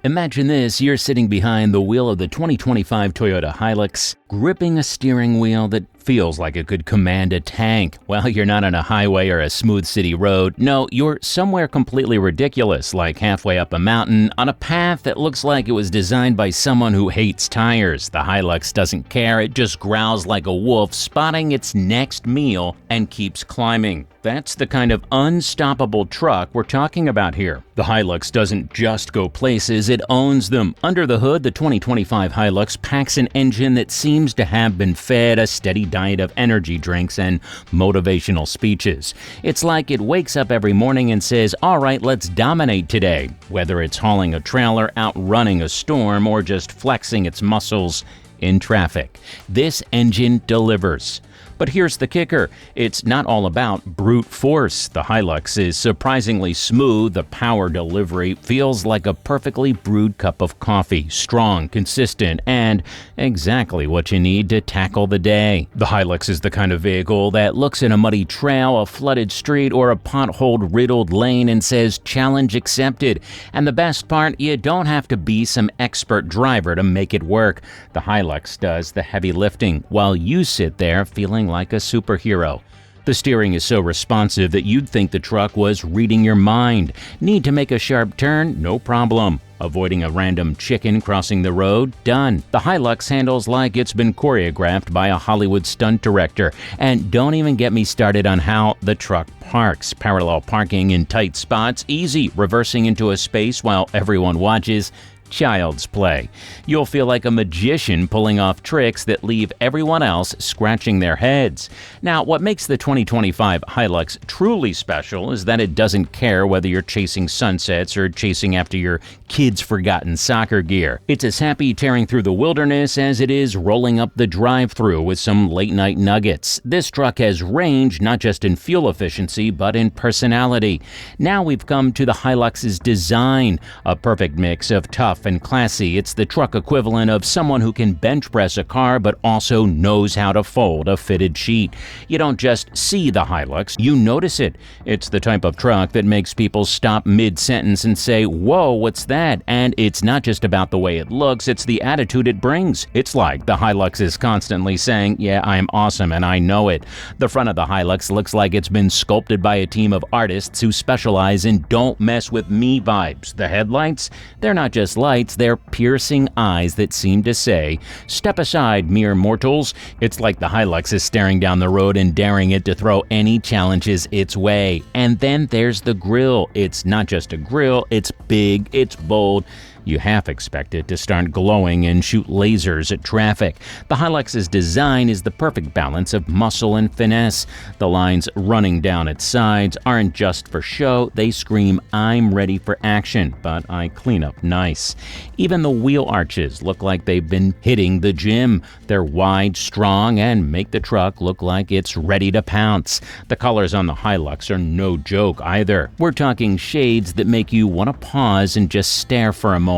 Imagine this, you're sitting behind the wheel of the 2025 Toyota HiLux, gripping a steering wheel that feels like it could command a tank. Well, you're not on a highway or a smooth city road. No, you're somewhere completely ridiculous, like halfway up a mountain, on a path that looks like it was designed by someone who hates tires. The HiLux doesn't care, it just growls like a wolf, spotting its next meal and keeps climbing. That's the kind of unstoppable truck we're talking about here. The HiLux doesn't just go places, it owns them. Under the hood, the 2025 HiLux packs an engine that seems to have been fed a steady diet of energy drinks and motivational speeches. It's like it wakes up every morning and says, "All right, let's dominate today," whether it's hauling a trailer, outrunning a storm, or just flexing its muscles in traffic. This engine delivers. But here's the kicker, it's not all about brute force. The HiLux is surprisingly smooth, the power delivery feels like a perfectly brewed cup of coffee, strong, consistent, and exactly what you need to tackle the day. The HiLux is the kind of vehicle that looks at a muddy trail, a flooded street, or a pothole-riddled lane and says, "Challenge accepted." And the best part, you don't have to be some expert driver to make it work. The HiLux does the heavy lifting, while you sit there feeling like a superhero. The steering is so responsive that you'd think the truck was reading your mind. Need to make a sharp turn? No problem. Avoiding a random chicken crossing the road? Done. The HiLux handles like it's been choreographed by a Hollywood stunt director. And don't even get me started on how the truck parks. Parallel parking in tight spots, easy. Reversing into a space while everyone watches. Child's play. You'll feel like a magician pulling off tricks that leave everyone else scratching their heads. Now, what makes the 2025 HiLux truly special is that it doesn't care whether you're chasing sunsets or chasing after your kid's forgotten soccer gear. It's as happy tearing through the wilderness as it is rolling up the drive-thru with some late-night nuggets. This truck has range not just in fuel efficiency, but in personality. Now we've come to the HiLux's design, a perfect mix of tough and classy. It's the truck equivalent of someone who can bench press a car but also knows how to fold a fitted sheet. You don't just see the HiLux, you notice it. It's the type of truck that makes people stop mid-sentence and say, "Whoa, what's that?" And it's not just about the way it looks, it's the attitude it brings. It's like the HiLux is constantly saying, "Yeah, I'm awesome and I know it." The front of the HiLux looks like it's been sculpted by a team of artists who specialize in don't mess with me vibes. The headlights? They're not just lights, they're piercing eyes that seem to say, "Step aside, mere mortals." It's like the HiLux is staring down the road and daring it to throw any challenges its way. And then there's the grille. It's not just a grille, it's big, it's bold. You half expect it to start glowing and shoot lasers at traffic. The HiLux's design is the perfect balance of muscle and finesse. The lines running down its sides aren't just for show, they scream, "I'm ready for action, but I clean up nice." Even the wheel arches look like they've been hitting the gym. They're wide, strong, and make the truck look like it's ready to pounce. The colors on the HiLux are no joke either. We're talking shades that make you want to pause and just stare for a moment.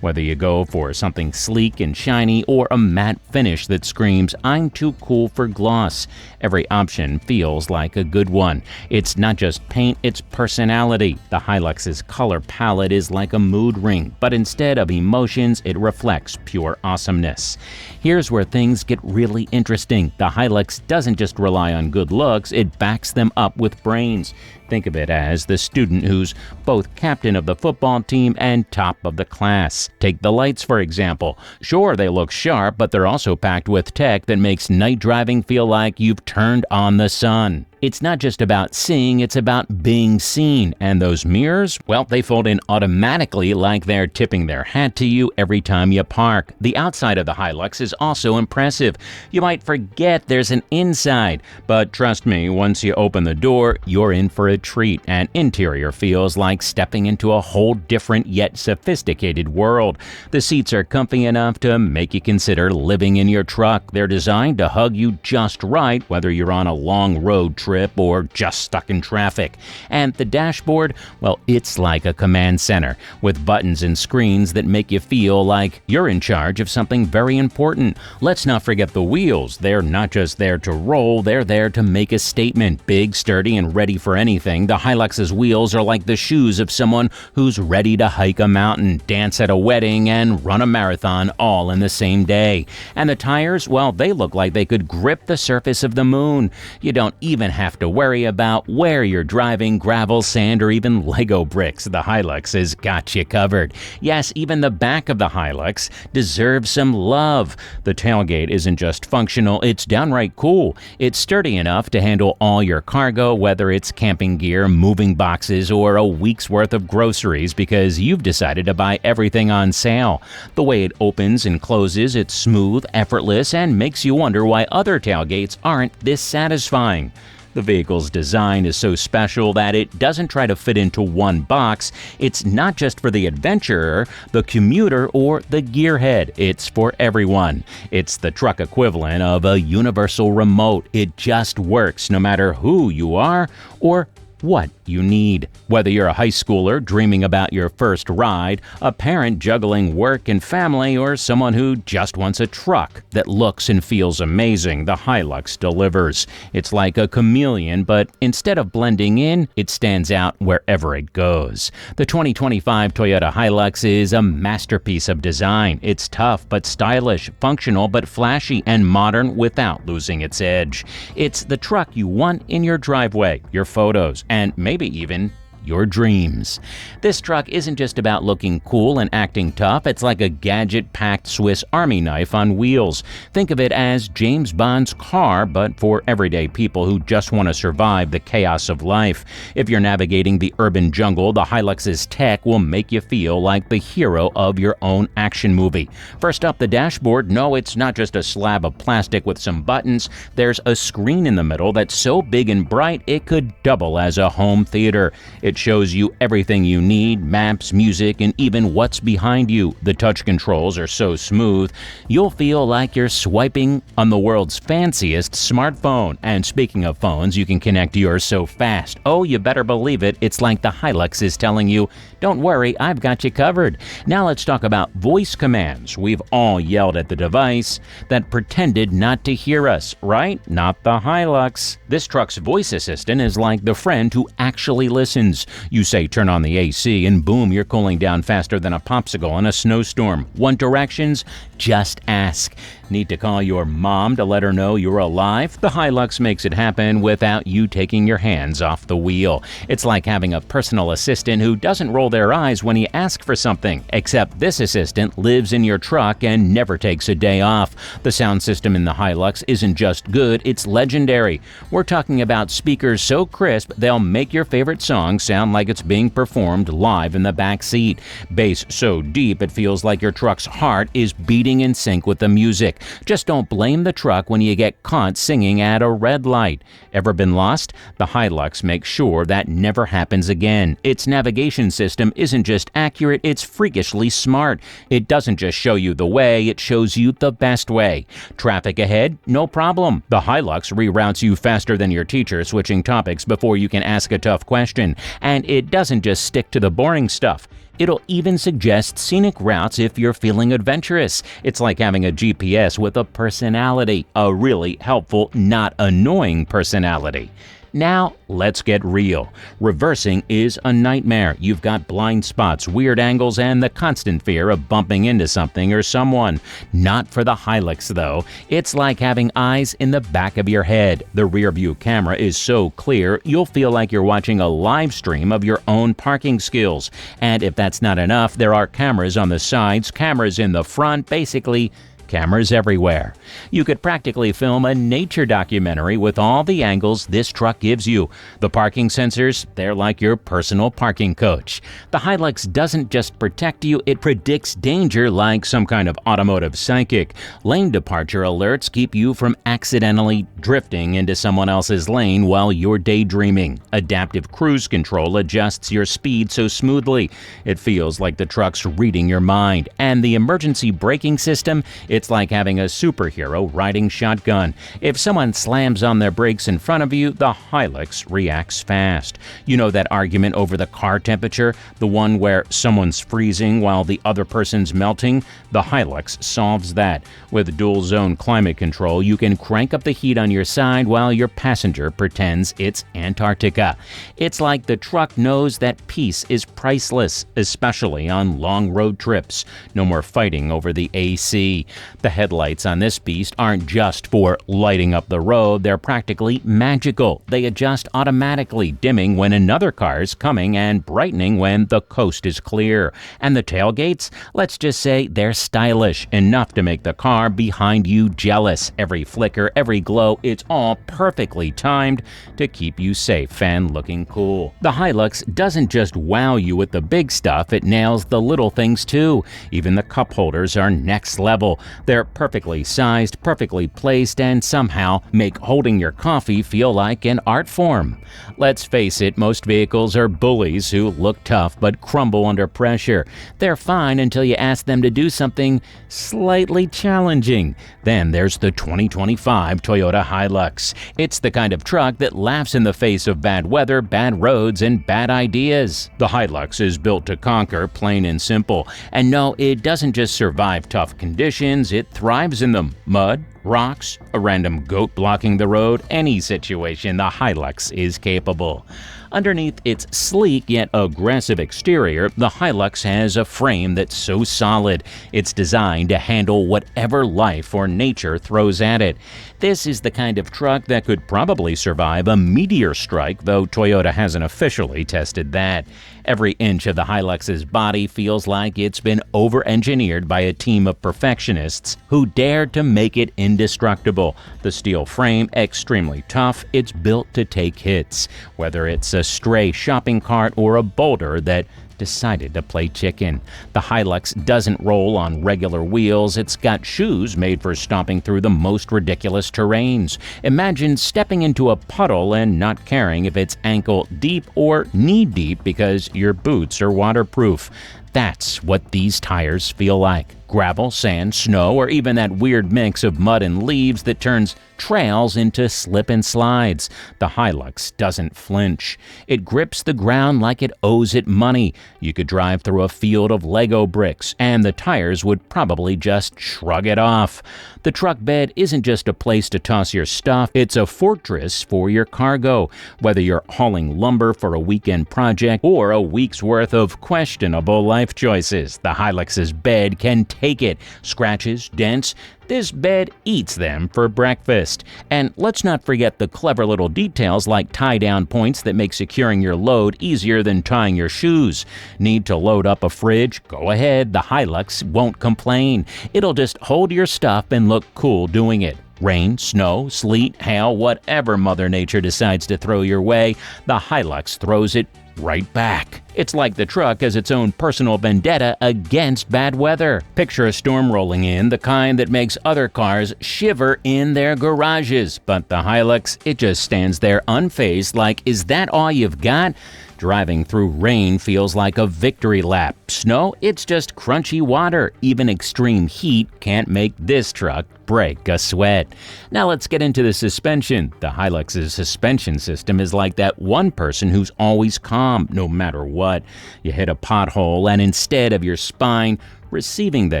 Whether you go for something sleek and shiny or a matte finish that screams, "I'm too cool for gloss," every option feels like a good one. It's not just paint, it's personality. The HiLux's color palette is like a mood ring, but instead of emotions, it reflects pure awesomeness. Here's where things get really interesting. The HiLux doesn't just rely on good looks, it backs them up with brains. Think of it as the student who's both captain of the football team and top of the class. Take the lights, for example. Sure, they look sharp, but they're also packed with tech that makes night driving feel like you've turned on the sun. It's not just about seeing, it's about being seen. And those mirrors, well, they fold in automatically like they're tipping their hat to you every time you park. The outside of the HiLux is also impressive. You might forget there's an inside, but trust me, once you open the door, you're in for a treat. And interior feels like stepping into a whole different yet sophisticated world. The seats are comfy enough to make you consider living in your truck. They're designed to hug you just right, whether you're on a long road trip trip or just stuck in traffic. And the dashboard, well, it's like a command center with buttons and screens that make you feel like you're in charge of something very important. Let's not forget the wheels. They're not just there to roll, they're there to make a statement. Big, sturdy, and ready for anything, the Hilux's wheels are like the shoes of someone who's ready to hike a mountain, dance at a wedding, and run a marathon all in the same day. And the tires, well, they look like they could grip the surface of the moon. You don't even have to worry about where you're driving, gravel, sand, or even Lego bricks. The Hilux has got you covered. Yes, even the back of the Hilux deserves some love. The tailgate isn't just functional, it's downright cool. It's sturdy enough to handle all your cargo, whether it's camping gear, moving boxes, or a week's worth of groceries because you've decided to buy everything on sale. The way it opens and closes, it's smooth, effortless, and makes you wonder why other tailgates aren't this satisfying. The vehicle's design is so special that it doesn't try to fit into one box. It's not just for the adventurer, the commuter, or the gearhead. It's for everyone. It's the truck equivalent of a universal remote. It just works no matter who you are or what you need. Whether you're a high schooler dreaming about your first ride, a parent juggling work and family, or someone who just wants a truck that looks and feels amazing, the Hilux delivers. It's like a chameleon, but instead of blending in, it stands out wherever it goes. The 2025 Toyota HiLux is a masterpiece of design. It's tough but stylish, functional but flashy, and modern without losing its edge. It's the truck you want in your driveway, your photos, and maybe even your dreams. This truck isn't just about looking cool and acting tough, it's like a gadget-packed Swiss Army knife on wheels. Think of it as James Bond's car, but for everyday people who just want to survive the chaos of life. If you're navigating the urban jungle, the Hilux's tech will make you feel like the hero of your own action movie. First up, the dashboard. No, it's not just a slab of plastic with some buttons. There's a screen in the middle that's so big and bright it could double as a home theater. It shows you everything you need, maps, music, and even what's behind you. The touch controls are so smooth, you'll feel like you're swiping on the world's fanciest smartphone. And speaking of phones, you can connect to yours so fast. Oh, you better believe it, it's like the Hilux is telling you, don't worry, I've got you covered. Now let's talk about voice commands. We've all yelled at the device that pretended not to hear us, right? Not the Hilux. This truck's voice assistant is like the friend who actually listens. You say turn on the AC and boom, you're cooling down faster than a popsicle in a snowstorm. Want directions? Just ask. Need to call your mom to let her know you're alive? The Hilux makes it happen without you taking your hands off the wheel. It's like having a personal assistant who doesn't roll their eyes when you ask for something, except this assistant lives in your truck and never takes a day off. The sound system in the Hilux isn't just good, it's legendary. We're talking about speakers so crisp they'll make your favorite song sound like it's being performed live in the back seat. Bass so deep it feels like your truck's heart is beating in sync with the music. Just don't blame the truck when you get caught singing at a red light. Ever been lost? The Hilux makes sure that never happens again. Its navigation system isn't just accurate, it's freakishly smart. It doesn't just show you the way, it shows you the best way. Traffic ahead? No problem. The Hilux reroutes you faster than your teacher switching topics before you can ask a tough question. And it doesn't just stick to the boring stuff. It'll even suggest scenic routes if you're feeling adventurous. It's like having a GPS with a personality, a really helpful, not annoying personality. Now, let's get real. Reversing is a nightmare. You've got blind spots, weird angles, and the constant fear of bumping into something or someone. Not for the Hilux, though. It's like having eyes in the back of your head. The rear view camera is so clear, you'll feel like you're watching a live stream of your own parking skills. And if that's not enough, there are cameras on the sides, cameras in the front, basically cameras everywhere. You could practically film a nature documentary with all the angles this truck gives you. The parking sensors, they're like your personal parking coach. The Hilux doesn't just protect you, it predicts danger like some kind of automotive psychic. Lane departure alerts keep you from accidentally drifting into someone else's lane while you're daydreaming. Adaptive cruise control adjusts your speed so smoothly, it feels like the truck's reading your mind. And the emergency braking system, It's like having a superhero riding shotgun. If someone slams on their brakes in front of you, the HiLux reacts fast. You know that argument over the car temperature? The one where someone's freezing while the other person's melting? The HiLux solves that. With dual-zone climate control, you can crank up the heat on your side while your passenger pretends it's Antarctica. It's like the truck knows that peace is priceless, especially on long road trips. No more fighting over the AC. The headlights on this beast aren't just for lighting up the road, they're practically magical. They adjust automatically, dimming when another car's coming and brightening when the coast is clear. And the tailgates? Let's just say they're stylish, enough to make the car behind you jealous. Every flicker, every glow, it's all perfectly timed to keep you safe and looking cool. The HiLux doesn't just wow you with the big stuff, it nails the little things too. Even the cup holders are next level. They're perfectly sized, perfectly placed, and somehow make holding your coffee feel like an art form. Let's face it, most vehicles are bullies who look tough but crumble under pressure. They're fine until you ask them to do something slightly challenging. Then there's the 2025 Toyota HiLux. It's the kind of truck that laughs in the face of bad weather, bad roads, and bad ideas. The HiLux is built to conquer, plain and simple. And no, it doesn't just survive tough conditions, it thrives in them. Mud, rocks, a random goat blocking the road, any situation, the HiLux is capable. Underneath its sleek yet aggressive exterior, the HiLux has a frame that's so solid, it's designed to handle whatever life or nature throws at it. This is the kind of truck that could probably survive a meteor strike, though Toyota hasn't officially tested that. Every inch of the HiLux's body feels like it's been over-engineered by a team of perfectionists who dared to make it indestructible. The steel frame, extremely tough, it's built to take hits, whether it's a stray shopping cart or a boulder that decided to play chicken. The HiLux doesn't roll on regular wheels, it's got shoes made for stomping through the most ridiculous terrains. Imagine stepping into a puddle and not caring if it's ankle deep or knee deep because your boots are waterproof. That's what these tires feel like. Gravel, sand, snow, or even that weird mix of mud and leaves that turns trails into slip and slides. The HiLux doesn't flinch. It grips the ground like it owes it money. You could drive through a field of Lego bricks, and the tires would probably just shrug it off. The truck bed isn't just a place to toss your stuff, it's a fortress for your cargo. Whether you're hauling lumber for a weekend project or a week's worth of questionable life choices, the HiLux's bed can take it. Scratches, dents, this bed eats them for breakfast. And let's not forget the clever little details like tie-down points that make securing your load easier than tying your shoes. Need to load up a fridge? Go ahead, the HiLux won't complain. It'll just hold your stuff and look cool doing it. Rain, snow, sleet, hail, whatever Mother Nature decides to throw your way, the HiLux throws it right back. It's like the truck has its own personal vendetta against bad weather. Picture a storm rolling in, the kind that makes other cars shiver in their garages. But the HiLux, it just stands there unfazed like, is that all you've got? Driving through rain feels like a victory lap. Snow, it's just crunchy water. Even extreme heat can't make this truck break a sweat. Now let's get into the suspension. The HiLux's suspension system is like that one person who's always calm, no matter what. You hit a pothole and instead of your spine receiving the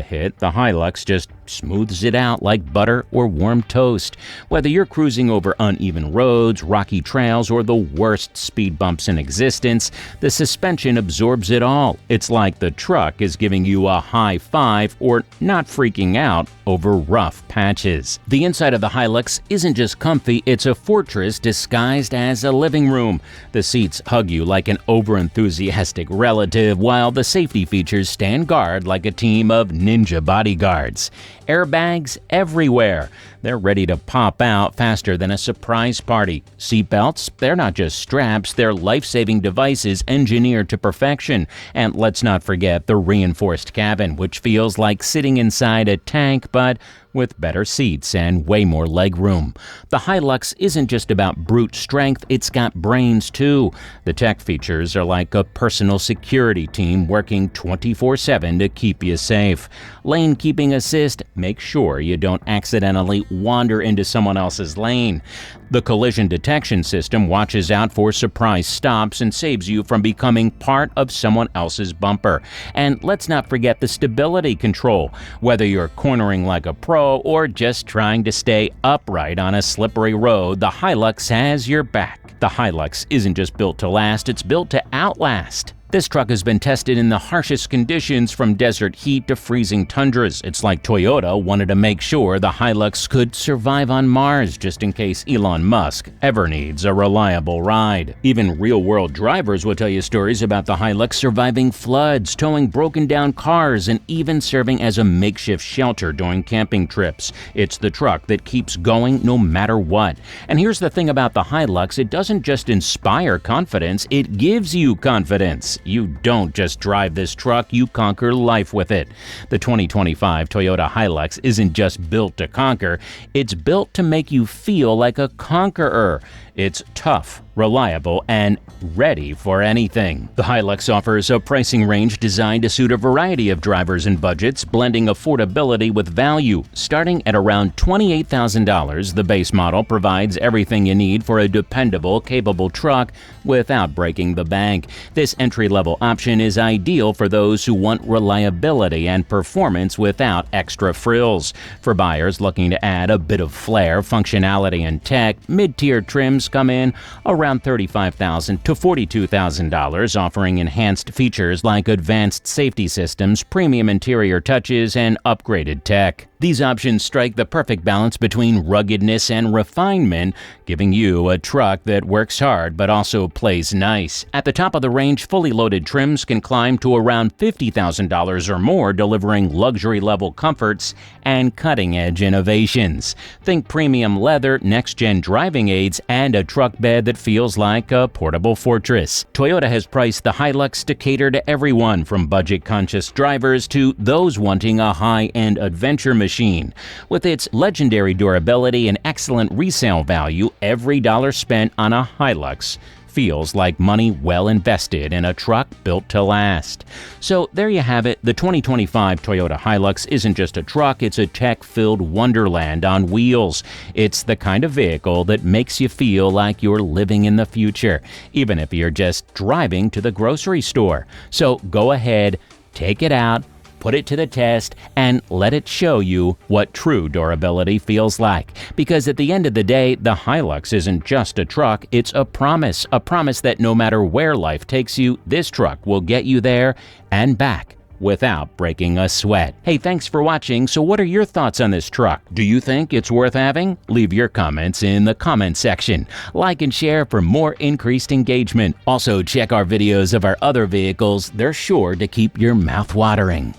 hit, the HiLux just smooths it out like butter or warm toast. Whether you're cruising over uneven roads, rocky trails, or the worst speed bumps in existence, the suspension absorbs it all. It's like the truck is giving you a high five or not freaking out over rough patches. The inside of the HiLux isn't just comfy, it's a fortress disguised as a living room. The seats hug you like an over-enthusiastic relative, while the safety features stand guard like a team of ninja bodyguards. Airbags everywhere. They're ready to pop out faster than a surprise party. Seatbelts, they're not just straps, they're life-saving devices engineered to perfection. And let's not forget the reinforced cabin, which feels like sitting inside a tank, but with better seats and way more legroom. The HiLux isn't just about brute strength, it's got brains too. The tech features are like a personal security team working 24/7 to keep you safe. Lane keeping assist, make sure you don't accidentally wander into someone else's lane. The collision detection system watches out for surprise stops and saves you from becoming part of someone else's bumper. And let's not forget the stability control. Whether you're cornering like a pro or just trying to stay upright on a slippery road, the HiLux has your back. The HiLux isn't just built to last, it's built to outlast. This truck has been tested in the harshest conditions, from desert heat to freezing tundras. It's like Toyota wanted to make sure the HiLux could survive on Mars, just in case Elon Musk ever needs a reliable ride. Even real-world drivers will tell you stories about the HiLux surviving floods, towing broken-down cars, and even serving as a makeshift shelter during camping trips. It's the truck that keeps going no matter what. And here's the thing about the HiLux, it doesn't just inspire confidence, it gives you confidence. You don't just drive this truck, you conquer life with it. The 2025 Toyota HiLux isn't just built to conquer, it's built to make you feel like a conqueror. It's tough, reliable, and ready for anything. The HiLux offers a pricing range designed to suit a variety of drivers and budgets, blending affordability with value. Starting at around $28,000, the base model provides everything you need for a dependable, capable truck without breaking the bank. This entry-level option is ideal for those who want reliability and performance without extra frills. For buyers looking to add a bit of flair, functionality, and tech, mid-tier trims come in around $35,000 to $42,000, offering enhanced features like advanced safety systems, premium interior touches, and upgraded tech. These options strike the perfect balance between ruggedness and refinement, giving you a truck that works hard but also plays nice. At the top of the range, fully loaded trims can climb to around $50,000 or more, delivering luxury-level comforts and cutting-edge innovations. Think premium leather, next-gen driving aids, and a truck bed that feels like a portable fortress. Toyota has priced the HiLux to cater to everyone, from budget-conscious drivers to those wanting a high-end adventure machine. With its legendary durability and excellent resale value, every dollar spent on a HiLux feels like money well invested in a truck built to last. So there you have it. The 2025 Toyota HiLux isn't just a truck, it's a tech-filled wonderland on wheels. It's the kind of vehicle that makes you feel like you're living in the future, even if you're just driving to the grocery store. So go ahead, take it out, put it to the test, and let it show you what true durability feels like. Because at the end of the day, the HiLux isn't just a truck, it's a promise that no matter where life takes you, this truck will get you there and back without breaking a sweat. Hey, thanks for watching. So what are your thoughts on this truck? Do you think it's worth having? Leave your comments in the comment section. Like and share for more increased engagement. Also, check our videos of our other vehicles. They're sure to keep your mouth watering.